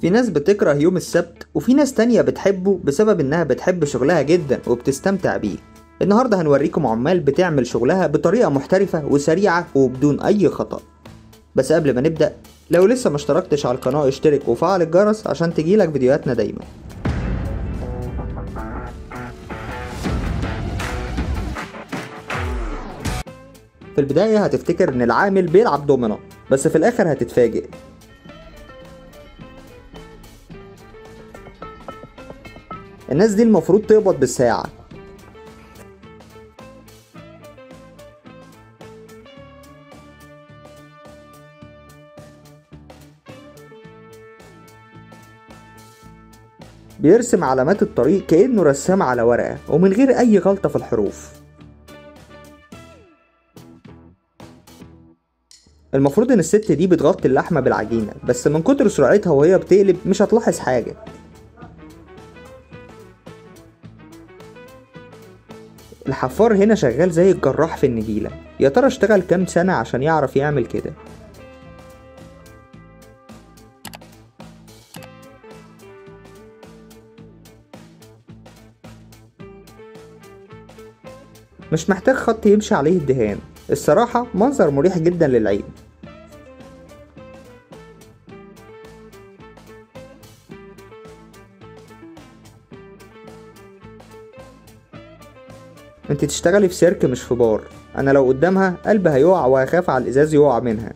في ناس بتكره يوم السبت وفي ناس تانية بتحبه بسبب انها بتحب شغلها جدا وبتستمتع بيه. النهاردة هنوريكم عمال بتعمل شغلها بطريقة محترفة وسريعة وبدون اي خطأ. بس قبل ما نبدأ، لو لسه ما اشتركتش على القناة اشترك وفعل الجرس عشان تجيلك فيديوهاتنا دايما. في البداية هتفتكر ان العامل بيلعب دومينو، بس في الاخر هتتفاجئ. الناس دي المفروض تقبض بالساعة. بيرسم علامات الطريق كأنه رسام على ورقة ومن غير أي غلطة في الحروف. المفروض إن الست دي بتغطي اللحمة بالعجينة، بس من كتر سرعتها وهي بتقلب مش هتلاحظ حاجة. الحفار هنا شغال زي الجراح في النجيلة. يا ترى اشتغل كام سنة عشان يعرف يعمل كده؟ مش محتاج خط يمشي عليه الدهان. الصراحة منظر مريح جدا للعين. انت تشتغلي في سيرك مش في بار. انا لو قدامها قلبي هيقع وهخاف على الازاز يقع منها.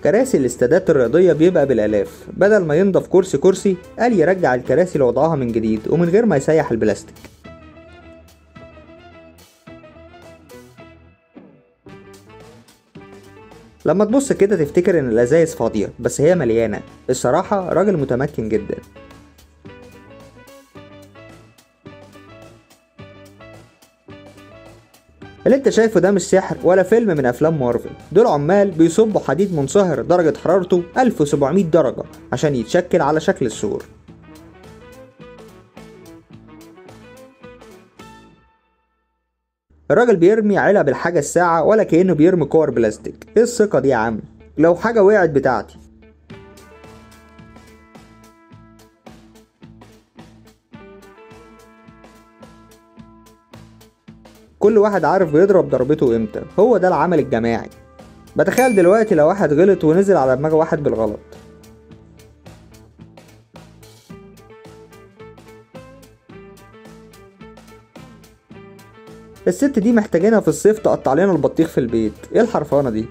كراسي الاستادات الرياضية بيبقى بالالاف. بدل ما ينضف كرسي كرسي قال يرجع الكراسي لوضعها من جديد ومن غير ما يسيح البلاستيك. لما تبص كده تفتكر ان الازايز فاضية بس هي مليانة. الصراحة راجل متمكن جدا. اللي انت شايفه ده مش سحر ولا فيلم من افلام مارفل. دول عمال بيصبوا حديد منصهر درجة حرارته 1700 درجة عشان يتشكل على شكل السور. الراجل بيرمي علب الحاجة الساعة ولا كأنه بيرمي كور بلاستيك. ايه الثقة دي يا عم؟ لو حاجة وقعت بتاعتي. كل واحد عارف بيضرب ضربته امتى. هو ده العمل الجماعي. بتخيل دلوقتي لو واحد غلط ونزل على دماغ واحد بالغلط. الست دي محتاجينها في الصيف تقطع لنا البطيخ في البيت. ايه الحرفانة دي؟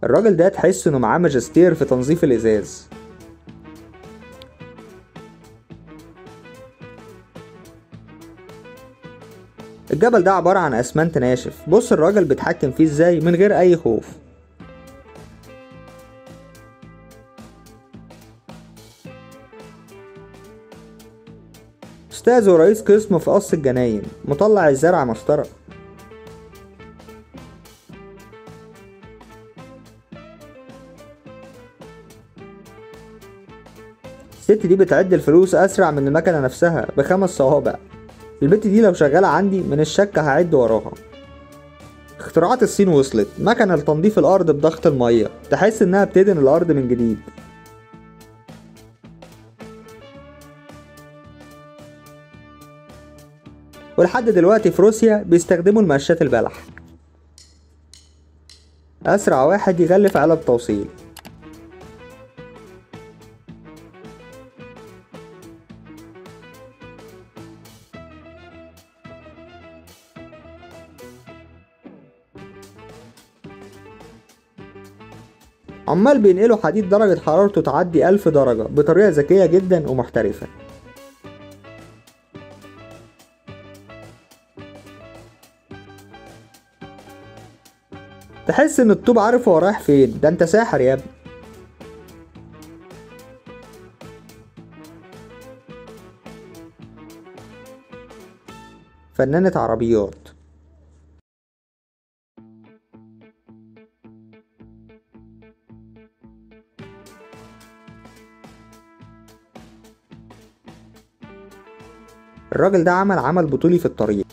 الراجل ده تحس انه معاه ماجستير في تنظيف الازاز. الجبل ده عبارة عن اسمنت ناشف. بص الراجل بيتحكم فيه ازاي من غير اي خوف. استاذ ورئيس قسم في قص الجناين مطلع الزرع مسطرة. الست دي بتعد الفلوس اسرع من المكنه نفسها ب5 صوابع. البت دي لو شغاله عندي من الشك هعد وراها. اختراعات الصين وصلت. مكنه لتنظيف الارض بضغط الميه، تحس انها بتدهن الارض من جديد. ولحد دلوقتي في روسيا بيستخدموا المقشات البلح. اسرع واحد يغلف علب توصيل. عمال بينقلوا حديد درجة حرارته تعدي 1000 درجة بطريقة ذكية جدا ومحترفة. تحس ان الطوب عارف هو رايح فين، ده انت ساحر يا ابني. فنانة عربيات. الراجل ده عمل بطولي في الطريق.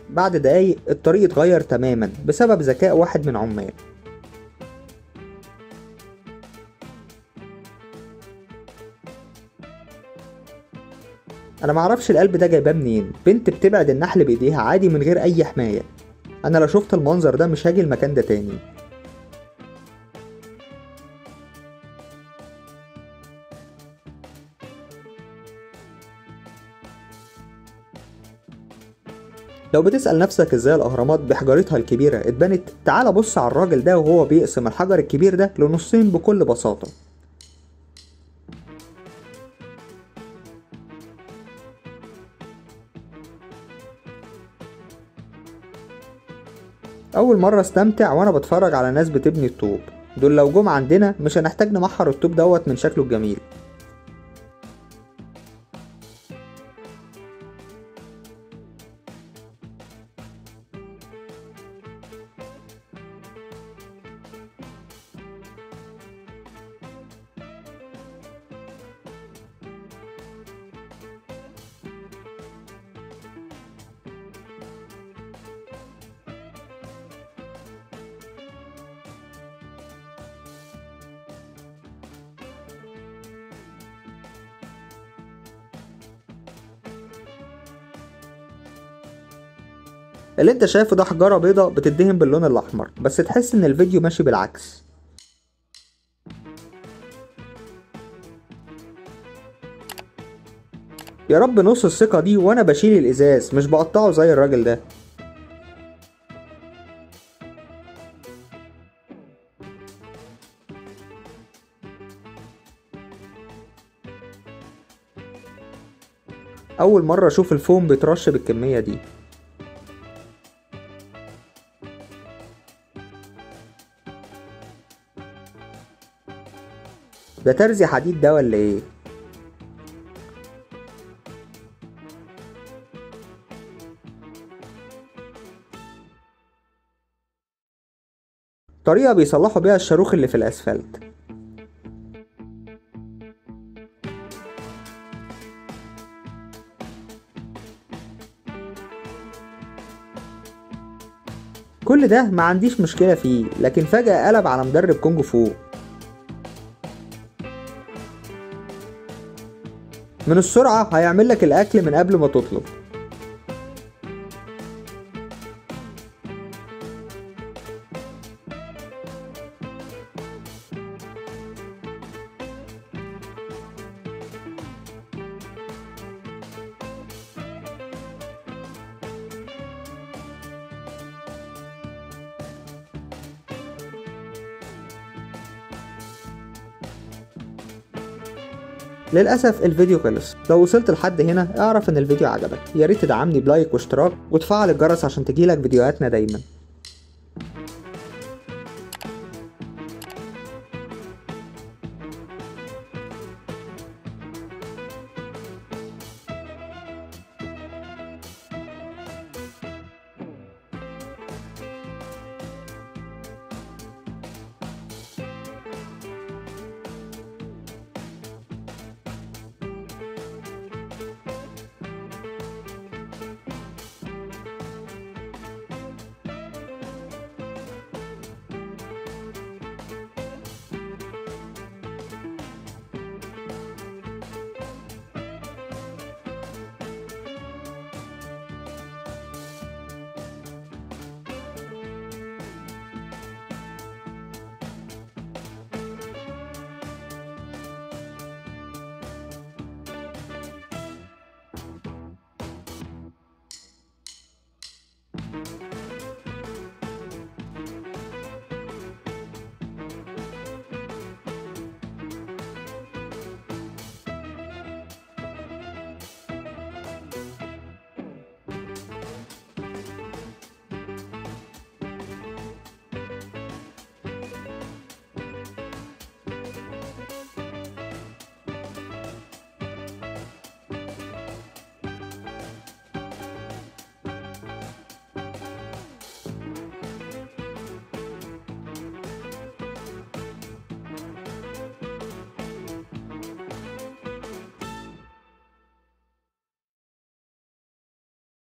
بعد دقايق الطريق اتغير تماما بسبب ذكاء واحد من عمال. انا معرفش القلب ده جايباه منين، بنت بتبعد النحل بايديها عادي من غير اي حماية. انا لو شفت المنظر ده مش هاجي المكان ده تاني. لو بتسأل نفسك ازاي الاهرامات بحجارتها الكبيرة اتبنت، تعال بص على الراجل ده وهو بيقسم الحجر الكبير ده لنصين بكل بساطة. اول مرة استمتع وانا بتفرج على ناس بتبني الطوب. دول لو جم عندنا مش هنحتاج نمحر الطوب دوت من شكله الجميل. اللي انت شايفه ده حجارة بيضة بتدهن باللون الاحمر، بس تحس ان الفيديو ماشي بالعكس. يا رب نص الثقة دي وانا بشيل الازاز مش بقطعه زي الراجل ده. اول مرة اشوف الفوم بيترش بالكمية دي. ده ترزي حديد ده ولا ايه؟ طريقة بيصلحوا بيها الشاروخ اللي في الاسفلت. كل ده ما عنديش مشكلة فيه، لكن فجأة قلب على مدرب كونج فو. من السرعة هيعمل لك الأكل من قبل ما تطلب. للأسف الفيديو خلص. لو وصلت لحد هنا اعرف ان الفيديو عجبك، ياريت تدعمني بلايك واشتراك وتفعل الجرس عشان تجيلك فيديوهاتنا دايما.